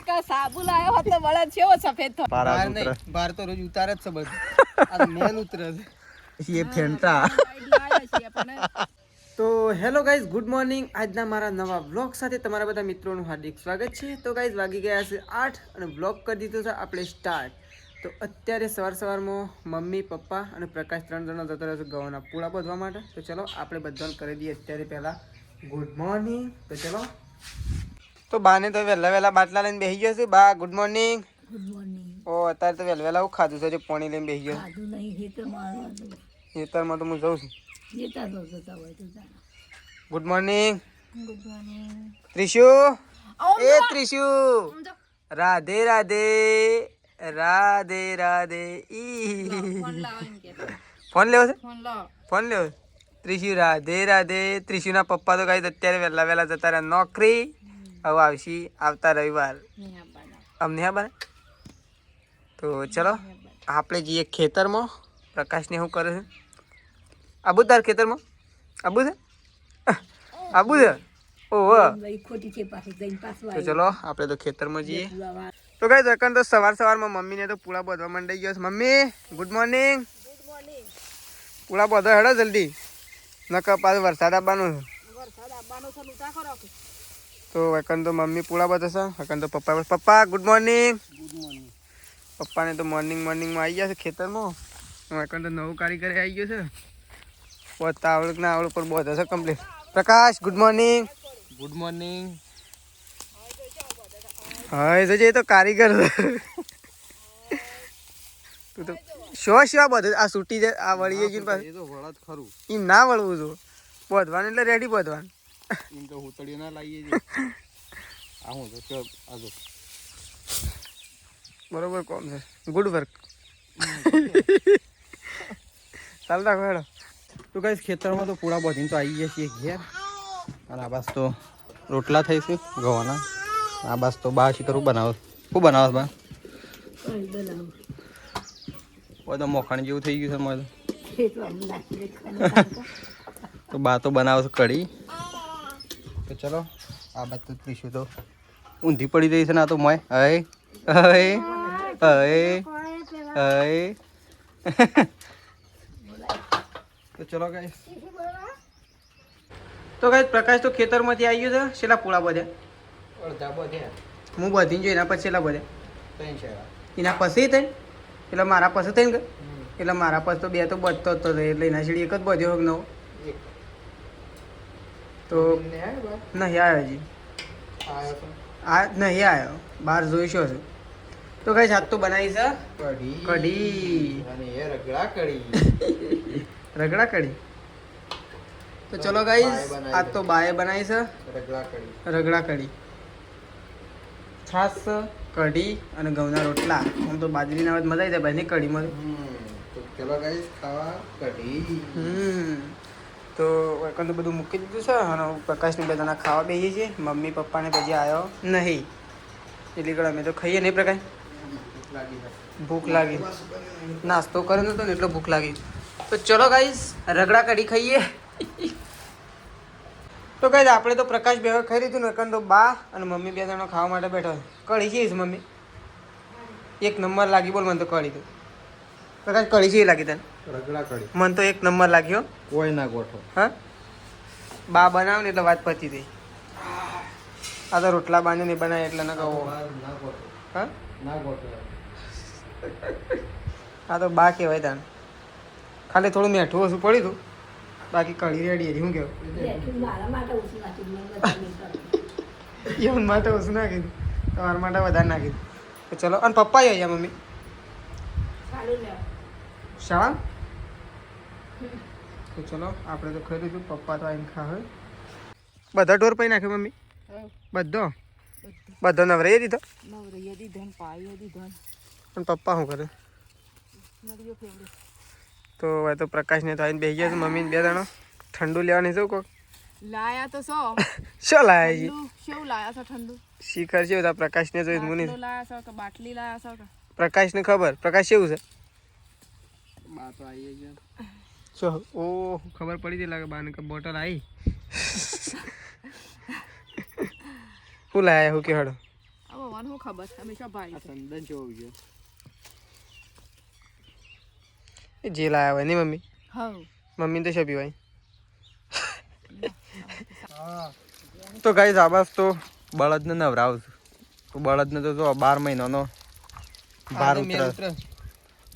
કા સાબુ લાયો હતો બળદ છે ઓ સફેદ થો બાર તો રોજ ઉતારે જ છે બધું આ મેન ઉતરે છે ये फेंटा તો હેલો ગાઈઝ ગુડ મોર્નિંગ આજના મારા નવા વ્લોગ સાથે તમારા બધા મિત્રોનું હાર્દિક સ્વાગત છે તો ગાઈઝ વાગી ગયા છે 8 અને વ્લોગ કરી દીધો છે આપણે સ્ટાર્ટ તો અત્યારે સવારમાં મમ્મી પપ્પા અને પ્રકાશ 3 જણા જતા રહેશે ગવાના પૂળા બાંધવા માટે તો ચલો આપણે બધાને કરી દઈએ અત્યારે પહેલા ગુડ મોર્નિંગ તો ચલો તો બાને તો વહેલા બાટલા લઈને બેસી ગયો છે બા ગુડ મોર્નિંગ ઓ અત્યારે તો વહેલા હું ખાધું છે પાણી લઈને બેસી ગયો ખેતરમાં તો હું જઉં છું ગુડ મોર્નિંગ ત્રિશુ એ ત્રિશુ રાધે રાધે રાધે રાધે ઈ ફોન લેવો છે ફોન લેવો ત્રિશુ રાધે રાધે ત્રિશુના પપ્પા તો કાંઈ અત્યારે વહેલા જતા રહ્યા નોકરી હવે આવશી આવતા રવિવાર અમને હા બને તો ચલો આપણે જઈએ ખેતરમાં પ્રકાશને શું કરે છે આબુ તાર ખેતરમાં આબુ છે આબુ છે ઓહો તો ચલો આપણે તો ખેતરમાં જઈએ તો ગાઈસ અકન તો સવારમાં મમ્મીને તો પૂળા બાંધવા માંડી ગયો છે મમ્મી ગુડ મોર્નિંગ પૂળા બાંધો હેડો જલ્દી નકર પાછો વરસાદ આવવાનો છે તો અકન તો મમ્મી પૂળા બાંધે છે અકન તો પપ્પા ગુડ મોર્નિંગ પપ્પાને તો મોર્નિંગમાં આવી ગયા છે ખેતરમાં અકન તો નવું કારીગર આવી ગયો છે બોતા આવડક ના આવડક પર બોધે છે કમ્પ્લીટ પ્રકાશ ગુડ મોર્નિંગ હા એ તો કારીગર તું તો શો બધે આ છૂટી જાય આ વળીએ ગયું પાછું તો વળત ખરું એમ ના વળવું છું બોધવાનું એટલે રેડી બોધવાનું એમ તો હુતળીઓ ના લાવીએ છીએ આ હું તો આજો બરોબર કોમ છે ગુડ વર્ક ચાલતા ખડો તો ગાઈસ ખેતરમાં તો પૂળા બાંધીને તો આવી ગયા છીએ ઘેર અને આ બાસ તો રોટલા થઈશું ગવાના આ બાસ તો બા શીખરું બનાવો શું બનાવો બા બધું મોખાણ જેવું થઈ ગયું છે મારે તો બા તો બનાવો છે કઢી તો ચલો આ બાદ તો ત્રીશું તો ઊંધી પડી રહી છે ને આ તો મોય હય તો ચલો ગાઈસ તો ગાઈસ પ્રકાશ તો ખેતરમાંથી આવી ગયો છે છેલ્લા પૂળા બધ્યા અડધા બધ્યા હું બધીને જો એના પછી છેલ્લા બધ્યા એના પછી થઈને એટલે મારા પાસે થઈને કે એટલે મારા પાસે તો બે તો બધતો હતો એટલે એના છેડી એક જ બધ્યો નવો તો નહીં આવ્યો હજી આ નહીં આવ્યો બહાર જોઈશો છે તો ગાઈસ હાથ તો બનાવી છે કઢી રગડા કઢી તો ચલો ગાઈસ આજ તો બાએ બનાવી છે રગડા કઢી છાસ કઢી અને ઘઉંના રોટલા આમ તો બાજરીના મજા આવી જાય ભાઈ કઢીમાં તો ચલો ગાઈસ ખાવા કઢી તો એકંદ બધું મૂકી દીધું છે અને પ્રકાશને બધાના ખાવા બેસીએ છીએ મમ્મી પપ્પાને પછી આવ્યો નહીં એટલી કડા અમે તો ખાઈએ નહીં પ્રકાશ ભૂખ લાગી નાસ્તો કર્યો નતો ને એટલે ભૂખ લાગી તો ચલો ગાઈસ રગડા કઢી ખાઈએ તો ગાઈસ આપણે તો પ્રકાશ બે ખાઈ લીધું ને એકંદ તો બા અને મમ્મી બે જણા ખાવા માટે બેઠો કઢી છે મમ્મી એક નંબર લાગી બોલ મને તો કઢી તો પ્રકાશ કઢી છે લાગી તને રગડા કઢી મને તો એક નંબર લાગ્યો કોઈ ના ગોઠો હા બા બનાવ ને એટલે વાત પતી ગઈ આ તો રોટલા બાંધે નહીં બનાવે એટલે ના કહો હા ના ગોઠો આ તો બા કહેવાય તાને ખાલી થોડું મેઠું ઓછું પડ્યું હતું બાકી કઢી રેડી હતી શું કેવું એમ માટે ઓછું નાખી દીધું તમારા માટે વધારે નાખી દીધું તો ચલો અને પપ્પા આવ્યા મમ્મી શાળા તો ચલો આપણે તો ખાઈ લીધું પપ્પા તો આવીને ખાવે બધા ઢોર પાઈ નાખ્યો મમ્મી બધો નવરાઈ દીધો પણ પપ્પા શું કરે તો હવે તો પ્રકાશને તો આવીને બેસી ગયા છે મમ્મીને બે જણો ઠંડુ લેવાની શું કોક લાયા તો શું લાયા છે શું લાયા છો ઠંડુ શિખર છે બધા પ્રકાશને જોઈ મુની લાયા છો કે બાટલી લાયા છો કે પ્રકાશને ખબર પ્રકાશ કેવું છે બા તો આવી ગયા શું ઓ ખબર પડી ગઈ લાગે બાને કે બોટલ આવી શું લાયા હું કે હડો મને શું ખબર છે હંમેશા ભાઈ છે. ચંદન જેવો ગયો એ જે લાયા હોય નહીં મમ્મી. હા મમ્મી તો શું પીવાય. તો ગાઈસ આ બસ તો બળદને નવરાવું છું. તો બળદને તો જો 12 મહિનાનો ભાર ઉતરે.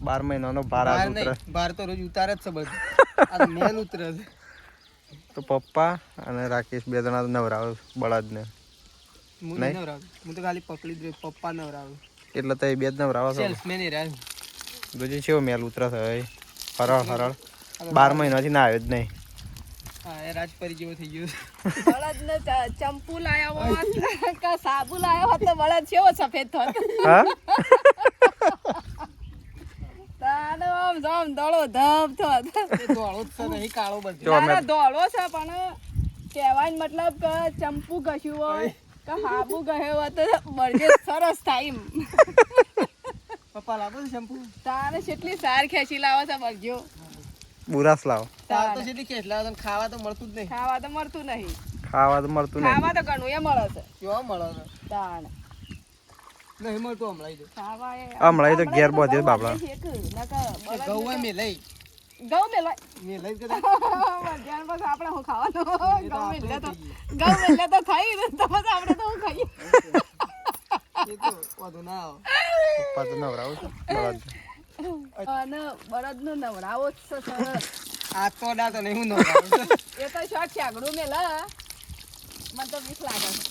12 મહિનાનો ભાર આ ઉતરે. બાર તો રોજ ઉતારે જ છે બધું. આ તો મેન ઉતરે છે. તો પપ્પા અને રાકેશ 2 જણા નવરાવે બળદને. હું નહીં નવરાવું. હું તો ખાલી પકડી જ રહ્યો. પપ્પા નવરાવું. એટલે તો એ 2 જ નવરાવે છે. સેલ્સમેન એ રહ્યા. જોજે કેવો મેલ ઉતરે છે હરળ હરળ. 12 મહિનાથી ના આવ્યો જ નહીં. હા એ રાજપરી જેવો થઈ ગયો. બળદને ચંપુ લાયા હોત કે સાબુ લાયા હોત તો બળદ કેવો સફેદ થોત. હા તાને આમ જામ દળો ધબ થોત. એ ધોળો જ છે નહીં કાળો બધો. તારે ધોળો છે પણ કહેવાય મતલબ કે ચંપુ ઘસ્યું હોય કે સાબુ ગયો હોય તો બળદે સરસ થાય એમ. પપ્પા લાવો છે શેમ્પુ. તારે કેટલી સાર ખેંચી લાવો છે બળજો. બુરાસ લાવો. તાર તો કેટલી ખેંચલા તને ખાવા તો મળતું જ નહીં. ખાવા તો મળતું નહીં. ખાવા તો મળતું નહીં. ખાવા તો ઘણું એ મળે છે. કેવા મળે છે તાણ નહીં મળતું હમણાં તો. ખાવા એ હમણાં તો ઘેર બધે બાપડા. ઘઉં હોય મેં લઈ ઘઉં મેલવાય. મેં લઈ કદાચ મધ્યાહન પછી આપણે શું ખાવાનું? ઘઉં મેલે તો થઈ ને તો પછી આપણે તો શું ખાઈએ? એ તો વાંધો ના આવે. પપ્પા તો નવરાવું છે બળદ. અને બળદનો નવરાવો જ છે સરસ. આ તો ના તો નહીં હું નવરાવું. એ તો શોખ છાગડું મેલા મને તો બીક લાગે છે.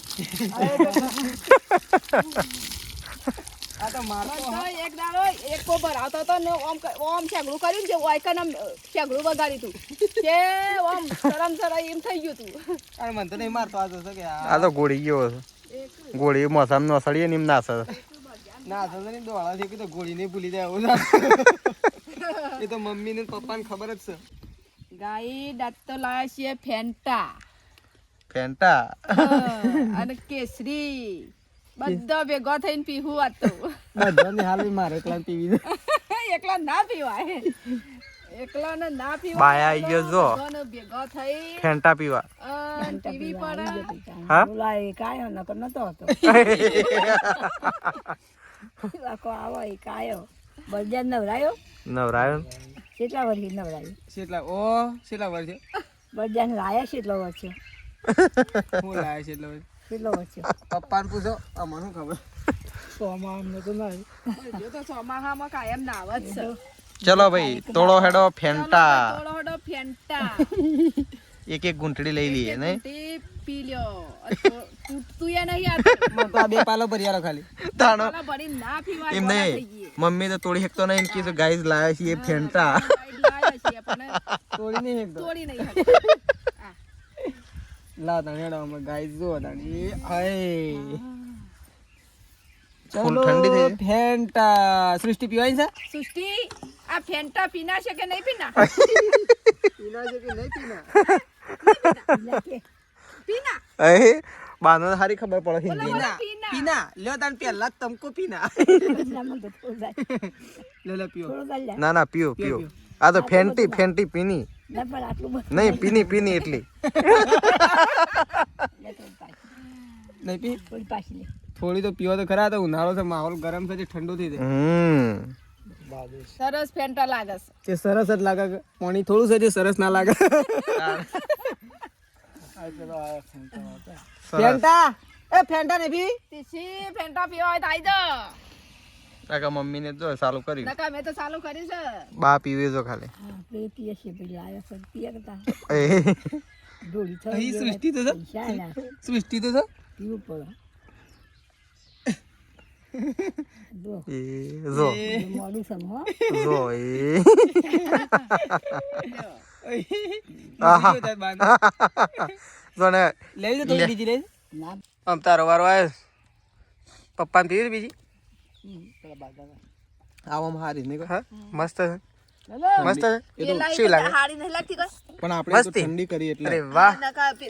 આ તો મારતો તો એક દાડો એક કોબર આવતો હતો ને ઓમ છાગડું કર્યું ને વાયકન છાગડું વગાડ્યું તું કે ઓમ શરમ એમ થઈ ગયું તું. અરે મને તો નહીં મારતો. આ તો છે કે આ તો ગોળી ગયો છે. ગોળી મોસામ નો સળીએ ને એમ ના સર. ના તો નહીં દોડા છે કે તો ગોળી નહીં ભૂલી જાય એવું. એ તો મમ્મી ને પપ્પા ને ખબર જ છે. ગાઈ દાંત તો લાયા છીએ ફેન્ટા ફેન્ટા અને કેસરી બધા ભેગો થઈને પીવું આજ તો. બધાને હાલ મારે એકલા પીવી દે. એકલા ના પીવાય. એકલા ને ના પીવાય. બાયા આઈ ગયો જો. બધાને ભેગો થઈ ફેન્ટા પીવા. પીવી પડે. હા બોલાય કાયો નકર નતો હતો આખો આવો એ કાયો બળજાન નવરાયો નવરાયો. કેટલા વર્ષથી નવરાયો કેટલા ઓ કેટલા વર્ષ છે બળજાન લાયા કેટલો વર્ષ હું લાયા છે એટલે કેટલો વર્ષ પપ્પાને પૂછો આમાં શું ખબર. સોમાં અમને તો નહીં જો તો ચોમાહામાં કાયમ નાવ જ છે. ચલો ભાઈ તોડો હેડો ફેન્ટા. થોડો થોડો ફેન્ટા એક એક ગુંઠડી લઈ લઈએ ને. તે પી લ્યો. તૂટતું એ નહીં આ મને તો આ બે પાલો ભર્યા ખાલી. તાણો પાલા ભરી ના પીવાય. એમ ગોળા થઈ નહીં ગઈએ. મમ્મી તો તોડી શકતો નહીં એમ કીધું ગાઈસ લાવ્યા છીએ ફેન્ટા. લાયા છીએ પણ તોડી નહીં એકદમ. તોડી નહીં શકતા. લાવ તાણે હેડો અમે ગાય જો તાણે હાય ફૂલ ચલો ઠંડી થઈ ફેન્ટા સૃષ્ટિ પીવાય છે. સૃષ્ટિ આ ફેન્ટા પીના છે કે નહીં પીના? પીના છે કે નહીં પીના. પીના એ બાનો હારી ખબર પડે હિન્દી. પીના પીના. પીના લ્યો તાણ પહેલા જ તમકો પીના. લે લે પીઓ. ના ના પીઓ પીઓ. આ તો ફેન્ટી ફેન્ટી પીની નહીં પીની પીની એટલી. નહીં પી થોડી તો પીવો તો ખરા. તો ઉનાળો છે માહોલ ગરમ છે ઠંડુ થઈ જાય. સરસ ફેન્ટા લાગે છે. તે સરસ જ લાગે કે પાણી થોડું છે જે સરસ ના લાગે. ફેન્ટા એ ફેન્ટા ને પી. તીસી ફેન્ટા પીવા હોય તો આઈ જાઓ. કાકા મમ્મી ને તો ચાલુ કર્યું. નકા મેં તો ચાલુ કરી છે. બા પીવે જો ખાલી. પીએ છીએ પેલી લાયા છે પીએ કરતા એ ઢોળી થઈ અહીં સૃષ્ટિ તો છે. સૃષ્ટિ તો છે. પીવું પડે જો એ જો મોડું છે હો જો એ આહા જો ને લઈ લે થોડી બીજી લઈ. ના આમ તારો વારો આવ્યો. પપ્પાને પીવી બીજી. આવામાં હારી નહીં હા મસ્ત છે હેલો. મસ્ત છે. પેલા શું લાગે? હાડી નહીં લાગતી કોઈ? પણ આપણે તો મસ્તી. ઠંડી કરી એટલે અરે વાહ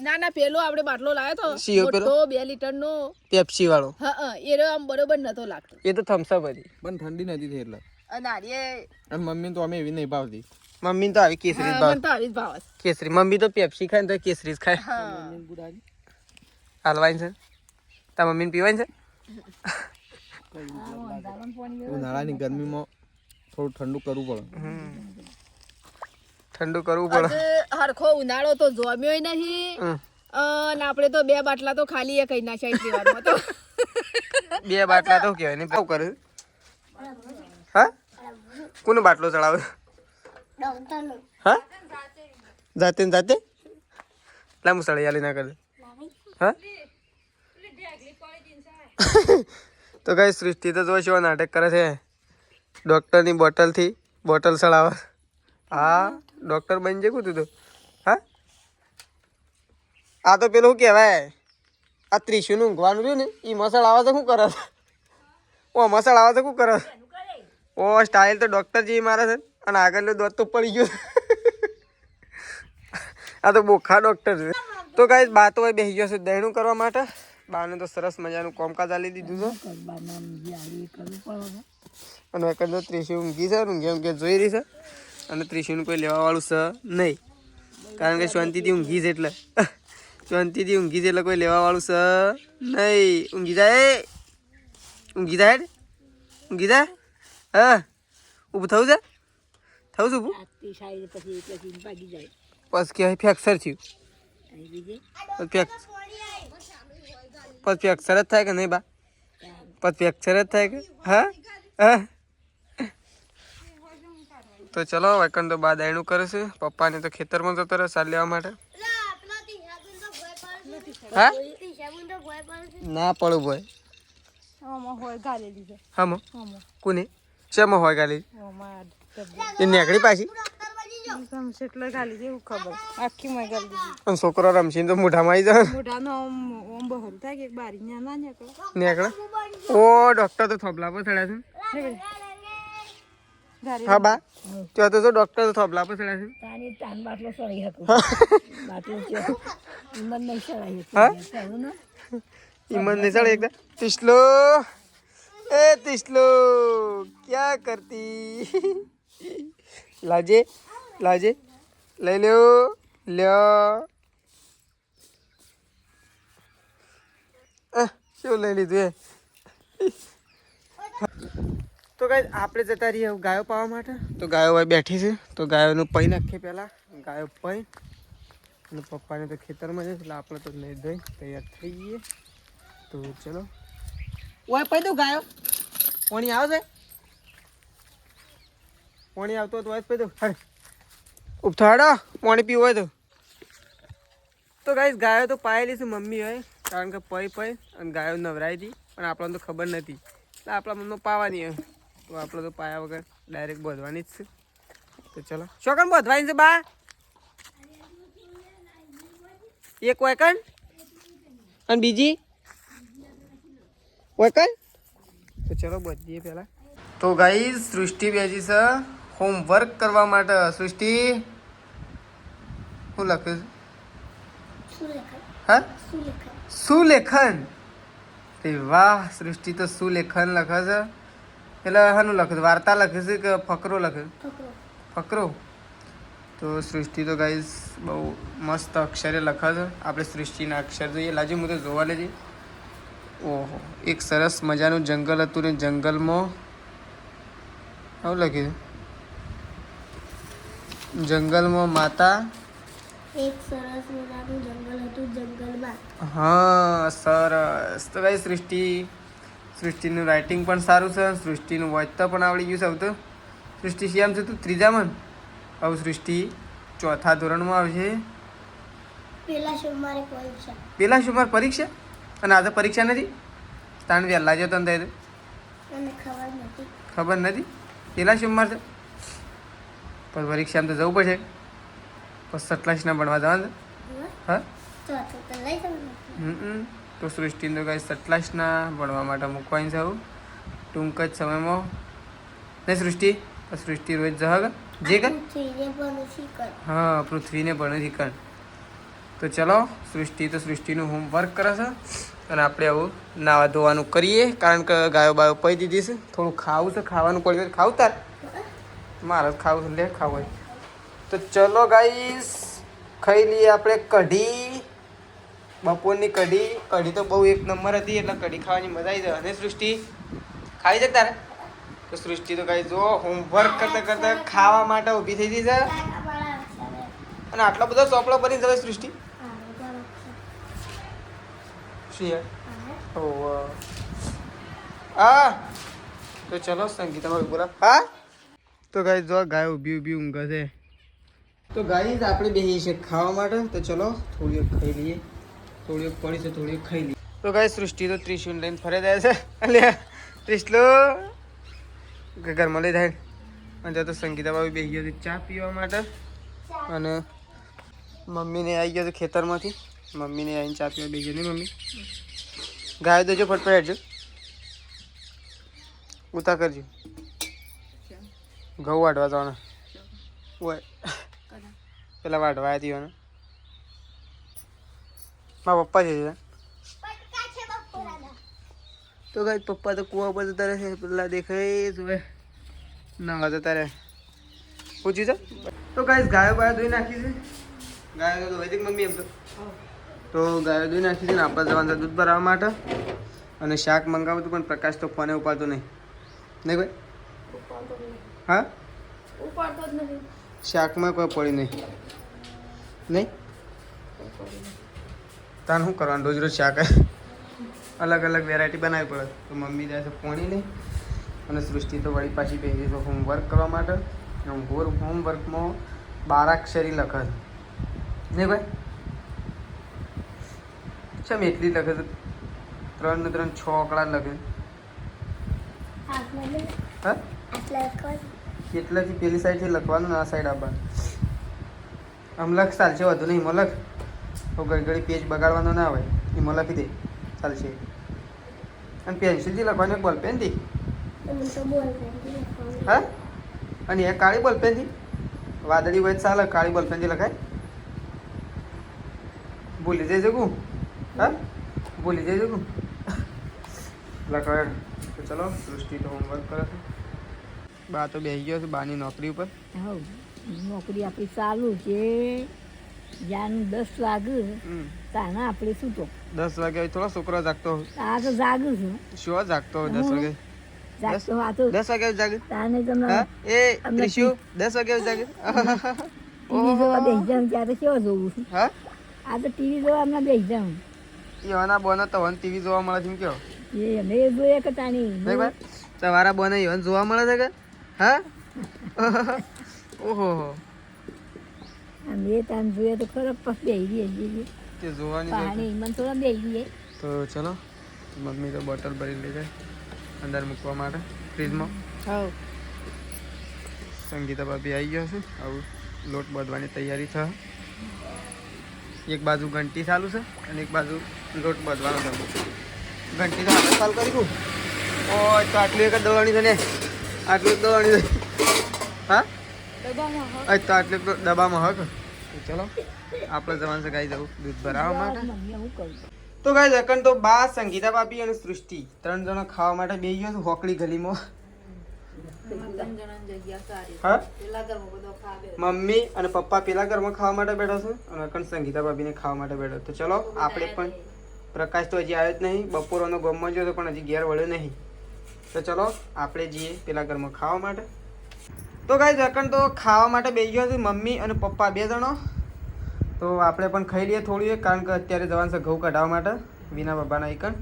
ના ના પેલો આપણે બાટલો લાવ્યો તો શિયો પેલો? મોટો 2 લીટરનો. પેપ્સી વાળો. હા એ રહ્યો આમ બરોબર નતો લાગતો. એ તો થમ્સઅપ હતી. પણ ઠંડી નથી થઈ એટલે. અને આરીએ અને મમ્મી તો અમે એવી નહીં ભાવતી. મમ્મી તો આવી કેસરી જ મને ભાવ. તો આવી જ ભાવ છે. કેસરી મમ્મી તો પેપ્સી ખાય ને તો કેસરી જ ખાય. હા હાલવાઈ છે તાર મમ્મીને પીવાય છે. ઉનાળાની ગરમીમાં થોડું ઠંડુ કરવું પડે. ઠંડુ કરવું પડે. હરખો ઉનાળો તો જોમ્યોય નહીં. અને આપણે તો 2 બાટલા તો ખાલી એ કઈ નાખ્યા એટલી વારમાં તો. 2 બાટલા તો કહેવાય ને. શું કરે? હા, કોનો બાટલો ચડાવે? હા, જાતે ને જાતે લા હું સળિયાલી ના કરે. હા તો કઈ સૃષ્ટિ તો જો શું નાટક કરે છે. ડોક્ટરની બોટલથી બોટલ સળાવે. હા, ડોક્ટર બની જાય તું તો. હા, આ તો પેલું શું કહેવાય, આ ત્રિશુનું ઊંઘવાનું રહ્યું ને એ મસાળ આવે તો શું કરે? ઓ મસાળ આવે તો શું કરે? ઓ સ્ટાઇલ તો ડોક્ટર જેવી મારે છે. અને આગળનું દોત તો પડી ગયું. આ તો બોખા ડોક્ટર છે. તો ગાઈસ બા તો બેસી ગયો છે દહીણું કરવા માટે. બાને તો સરસ મજાનું કોમકાજ આલી દીધું છે. અને એકંદર ત્રિશુ ઊંઘી છે. ઊંઘે જોઈ રહી છે. અને ત્રિશુનું કોઈ લેવાવાળું છે નહીં, કારણ કે શાંતિથી ઊંઘી છે. એટલે શાંતિથી ઊંઘી છે એટલે કોઈ લેવાવાળું છે નહીં. ઊંઘી જાય, ઊંઘી જાય, ઊંઘી જાય. હા, ઊભું થવું છે, થવું છું ઊભું. બસ કે ફ્રેક્ચર થયું. પછી ફ્રેક્ચર જ થાય કે નહીં બા? પછી ફ્રેક્ચર જ થાય કે? હા હા. તો ચલો વૈકન તો બા દાયણું કરે છે. પપ્પાને તો ખેતરમાં જતો રહે સાર લેવા માટે. હા ના પડું ભાઈ. હા કોને શેમાં હોય ગાલી? એ નેકડી પાછી છોકરો રમશીને તો મોઢામાં આવી જાય. નેકડે. ઓ ડોક્ટર તો થોભલા પર ચડ્યા છે. હા બા, ત્યાં તો ડોક્ટર તો થોભલા પર ચડ્યા છે. ઈમન નહીં ચડે એકદમ. તિસલો એ તિસલો ક્યાં કરતી? લાજે લાજે લઈ લ્યો લ્યો. શું લઈ લીધું એ? તો ગાઈસ આપણે જતા રહીએ ગાયો પાવા માટે. તો ગાયો ભાઈ બેઠી છે. તો ગાયોનું પૈ નાખીએ પહેલાં. ગાયો પૈ અને પપ્પાને તો ખેતરમાં છે એટલે આપણે તો નહીં ધોઈ તૈયાર થઈ ગઈએ. તો ચલો ઓય પૈ દઉં ગાયો. પાણી આવે છે? પાણી આવતો હોય તો વાય પૈ દઉં. હરે ઉપથાડો પાણી પીવું હોય તો. તો ગાઈસ ગાયો તો પાયેલી છે મમ્મી હોય, કારણ કે પૈ અને ગાયો નવરાઈ હતી પણ આપણને તો ખબર નથી એટલે આપણા મનમાં પાવાની હોય. તો આપણે તો પાયા વગર ડાયરેક્ટ બાંધવાની જ છે. તો ચલો શોકન બાંધવાની છે બા? એક વાયકન અને બીજી વાયકન. તો ચલો બાંધીએ પહેલાં. તો ગાઈસ સૃષ્ટિ બેસી છે હોમવર્ક કરવા માટે. સૃષ્ટિ શું લખે છે? હા સુલેખન. એ વાહ, સૃષ્ટિ તો સુલેખન લખે છે. એટલે શાનું લખે છે? વાર્તા લખે છે કે ફકરો લખે? ફકરો. તો સૃષ્ટિ તો ગાઈસ બહુ મસ્ત અક્ષરે લખે છે. આપણે સૃષ્ટિના અક્ષર જોઈએ. લાજુ હું તો જોવા લેજે. ઓહો, એક સરસ મજાનું જંગલ હતું ને જંગલમાં આવું લખ્યું. જંગલમાં માતા. એક સરસ મજાનું જંગલ હતું જંગલમાં. હા સરસ. તો ભાઈ સૃષ્ટિનું રાઇટિંગ પણ સારું છે. સૃષ્ટિનું વાંચતા પણ આવડી ગયું છે. હવે તો સૃષ્ટિ શ્યામ છે તું ત્રીજામાં. હવે સૃષ્ટિ ચોથા ધોરણમાં આવશે. પેલા સોમવારે પરીક્ષા. પેલા સોમવાર પરીક્ષા? અને આજે પરીક્ષા નથી? તાણ વહેલા જતો ને થાય મને ખબર નથી. ખબર નથી? પેલા સોમવાર છે પણ પરીક્ષામાં તો જવું પડશે. પછી સટલાસના ભણવા જવાનું. હા તો લઈ જવાનું. તો સૃષ્ટિને તો કાંઈ સટલાસના ભણવા માટે મૂકવાની છે ટૂંક જ સમયમાં. ને સૃષ્ટિ રોજ જહાગ જે કર. હા પૃથ્વીને ભણે શીખણ. તો ચલો સૃષ્ટિનું હોમવર્ક કરે છે અને આપણે આવું નાવા ધોવાનું કરીએ, કારણ કે ગાયો બાયો પી દીધી છે. થોડું ખાવું છે, ખાવાનું પડ્યું ખાવું તાર. મારે ખાવું છે, લે ખાવું હોય તો ચલો ગાઈસ ખાઈ લઈએ આપણે કઢી. બપોરની કઢી તો બહુ એક નંબર હતી, એટલે કઢી ખાવાની મજા આવી જાય. અને સૃષ્ટિ ખાવી છે તારે? તો સૃષ્ટિ તો કઈ જો હોમવર્ક કરતા કરતા ખાવા માટે ઊભી થઈ ગઈ છે. અને આટલો બધો ચોપડો ભરી જવે સૃષ્ટિ શું યાર? હા તો ચલો સંગીતા બોલા. હા તો ગાય જો ગાય ઊભી ઊંઘે છે. તો ગાય આપણે બેસી છે ખાવા માટે. તો ચલો થોડી ખાઈ લઈએ. થોડી પડી છે, થોડી ખાઈ લઈએ. તો ગાય સૃષ્ટિ તો ત્રિશુલ લઈને ફરે જાય છે. એટલે ત્રિશલો ઘરમાં લઈ જાય. અને ત્યાં તો સંગીતા બાબી બેસી ગયો ચા પીવા માટે. અને મમ્મીને આવી ગયો ખેતરમાંથી. મમ્મીને આવીને ચા પીવા બેસી ગયો. નહીં મમ્મી? ગાય દેજો ફટફટ હેડજો. ઉતા કરજો. ઘઉં વાટવા જવાના હોય. પેલા વાટવા હતી ને મારા પપ્પા છે. તો ગાય પપ્પા તો કુવા પર જતા રહે. પેલા દેખાય તું ના જતા રહે. પૂછ્યું છે. તો ગાય ગાયો બાયો ધોઈ નાખી છે. ગાયો તો ધોઈ હતી મમ્મી એમ તો ગાયો ધોઈ નાખી છે ને આપણે જવાનું દૂધ ભરાવવા માટે. અને શાક મંગાવું હતું પણ પ્રકાશ તો ફોને ઉપાડતો નહીં. નહીં ભાઈ? હા ઉપાડતો જ નથી. શાકમાં કોઈ પડી નહીં. નહીં તાર શું કરવાનું? રોજ રોજ શાક અલગ અલગ વેરાયટી બનાવવી પડે. તો મમ્મી જાય છે પોણી નહીં. અને સૃષ્ટિ તો વળી પાછી બેસી છે હોમવર્ક કરવા માટે. હોમવર્કમાં 12 અક્ષરી લખે છે. નહીં ભાઈ? ચમ એટલી લખે છે? 3 ને 3 6 આંકડા લખે. હા કેટલાથી પેલી સાઈડથી લખવાનું, આ સાઈડ આવવાનું. આમ લખ ચાલશે, વધુ નહીં. એમાં લખ તો ઘડી પેજ બગાડવાનો ના હોય. એમાં લખી દે ચાલશે. અને પેન્સિલથી લખવાનું, બોલપેનથી. હા અને એ કાળી બોલપેનથી વાદળી હોય ચાલે. કાળી બોલપેનથી લખાય. ભૂલી જઈ જગું. હા ભૂલી જઈ જગું લખાય. તો ચલો સૃષ્ટિ તો હોમવર્ક કરે છે. બા તો બેસી ગયો છે બાની નોકરી ઉપર. હા નોકરી આપણી ચાલુ છે. જ્યાંનું 10 વાગ્યું તાના આપણે શું તો 10 વાગે થોડો છોકરો જાગતો હોય. આ તો જાગું છું. શું જાગતો હોય 10 વાગે? જાગતો આ તો 10 વાગે જાગે? તાને તમે હા એ ત્રિશુ 10 વાગે જાગે? ટીવી જોવા બેસી જાઉં ત્યારે કેવો જોવું છું. હા આ તો ટીવી જોવા હમણાં બેસી જાઉં. એવાના બોનો તો વન ટીવી જોવા મળે છે કેવો? એ અમે જોઈએ કે તાણી નહીં ભાઈ તમારા બોને એવન જોવા મળે છે કે? હા ઓહો અમે તાન જોઈએ તો ખરો પછી બેસી રહીએ. તે જોવાની પાણી મને થોડા બેસી રહીએ. તો ચલો મમ્મી તો બોટલ ભરી લઈ જાય અંદર મૂકવા માટે ફ્રીજમાં. હા સંગીતા ભાભી આવી ગયો છે. આવું લોટ બાંધવાની તૈયારી છે. એક બાજુ ઘંટી ચાલુ છે અને એક બાજુ લોટ બાંધવાનો છે. ઘંટી તો આપણે ચાલુ કરી દઉં. ઓ તો આટલું એક જ દળવાની છે ને? આટલું એક દળવાની છે. હા તો આટલું ડબ્બામાં હક. ચલો આપણે જવાનું છે ગાઈ જવું દૂધ ભરાવવા માટે. મમ્મી હું કરું તો ગાઈ જકન તો બા સંગીતા ભાભી અને સૃષ્ટિ 3 જણા ખાવા માટે બેસી ગયો છું હોકડી ગલીમાં. હા મમ્મી અને પપ્પા પેલા ઘરમાં ખાવા માટે બેઠા છે અને અકન સંગીતા ભાભીને ખાવા માટે બેઠો. તો ચલો આપણે પણ પ્રકાશ તો હજી આવ્યો જ નહીં. બપોરનો ગમમાં ગયો તો પણ હજી ઘેર વળ્યો નહીં. તો ચલો આપણે જઈએ પેલા ઘરમાં ખાવા માટે. તો ગાઈઝ અકન તો ખાવા માટે બેસી ગયો છે મમ્મી અને પપ્પા 2 જણો. તો આપણે પણ ખાઈ લઈએ થોડી, કારણ કે અત્યારે જવાનું છે ઘઉં કઢાવવા માટે વિના બાબાના એકન.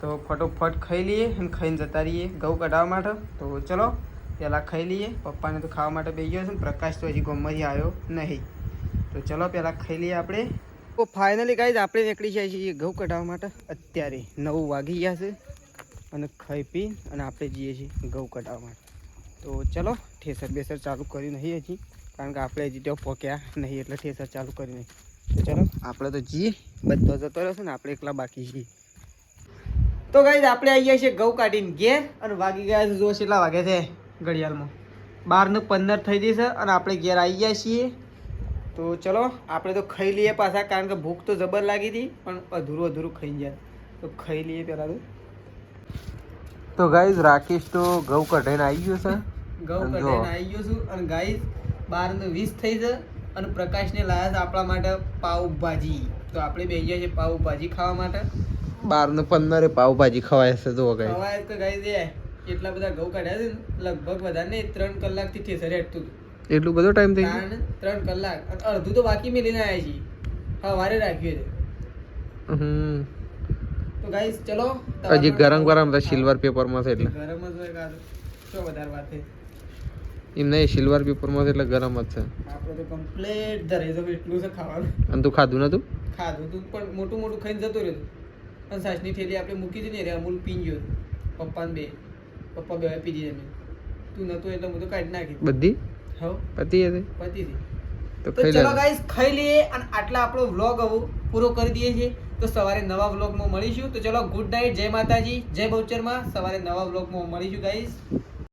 તો ફટોફટ ખાઈ લઈએ અને ખાઈને જતા રહીએ ઘઉં કઢાવવા માટે. તો ચલો પહેલાં ખાઈ લઈએ. પપ્પાને તો ખાવા માટે બેસી ગયો છે. પ્રકાશ તો હજી ગમમાંથી આવ્યો નહીં. તો ચલો પહેલાં ખાઈ લઈએ આપણે. તો ફાઇનલી ગાઈઝ આપણે નીકળી જાય છીએ ઘઉં કઢાવવા માટે. અત્યારે 9 વાગી ગયા છે અને ખાઈ પી અને આપણે જઈએ છીએ ઘઉં કઢાવવા માટે. તો ચલો ઠેસર બેસર ચાલુ કર્યું નહીં હજી, કારણ કે આપણે હજી ત્યાં પહોંચ્યા નહીં એટલે ઠેસર ચાલુ કરી નહીં. તો ચલો આપણે તો જઈએ. બધો જતો રહેશે ને આપણે એકલા બાકી છીએ. તો ગાઈઝ આપણે આવી ગયા છીએ ઘઉં કાઢીને ઘેર અને વાગી ગયા છે જો કેટલા વાગે છે ઘડિયાળમાં 12:15 થઈ ગઈ છે અને આપણે ઘેર આવી ગયા છીએ. તો ચલો આપણે તો ખાઈ લઈએ પાછા, કારણ કે ભૂખ તો જબર લાગી હતી પણ અધૂરું ખાઈ ગયા. તો ખાઈ લઈએ પહેલાં તો ગાઈઝ રાકેશ તો ઘઉં કઢાઈને આવી ગયો છે. ઘઉં કઢાઈને આવી ગયો છું અને ગાઈઝ 12:20 થઈ છે અને પ્રકાશને લાયા છે આપણા માટે પાવભાજી. તો આપણે બે ગયા છે પાવભાજી ખાવા માટે. 12 ને 15 પાવભાજી ખવાય છે તો ગાઈસ. ખવાય તો ગાઈસ એ એટલા બધા ઘઉં કાઢ્યા છે ને, લગભગ વધારે નહીં 3 કલાકથી ઠેસરે હેઠતું હતું. એટલું બધો ટાઈમ થઈ ગયો? 3 કલાક અને અડધું તો બાકી મેલીને આવ્યા છીએ. સવારે રાખ્યું છે. તો ગાઈસ ચલો હજી ગરમ ગરમ તો સિલ્વર પેપરમાં છે એટલે ગરમ જ હોય કાં શું વધારે વાત છે. એમ નહીં, સિલ્વર પેપરમાં છે એટલે ગરમ જ છે. આપણે તો કમ્પ્લીટ ધરે તો એટલું છે ખાવાનું. અને તું ખાધું નતું? ખાધું તું પણ મોટું મોટું ખાઈને જતું રહ્યું. અને સાસની થેલી આપણે મૂકી દીધી ને રે અમૂલ પી ગયો. પપ્પા બે પીધી એમ. તું નતું એટલે હું તો કાઢી નાખી બધી હવ પતિ હતી પતીથી. તો તો ખાઈ ચલો લે. ગાઈસ ખાઈ લઈએ અને આટલા આપણો વ્લોગ હવે પૂરો કરી દઈએ છીએ. તો સવારે નવા વ્લોગમાં મળીશું. તો ચલો ગુડ નાઇટ, જય માતાજી, જય બહુચરમાં. સવારે નવા વ્લોગમાં મળીશું ગાઈસ.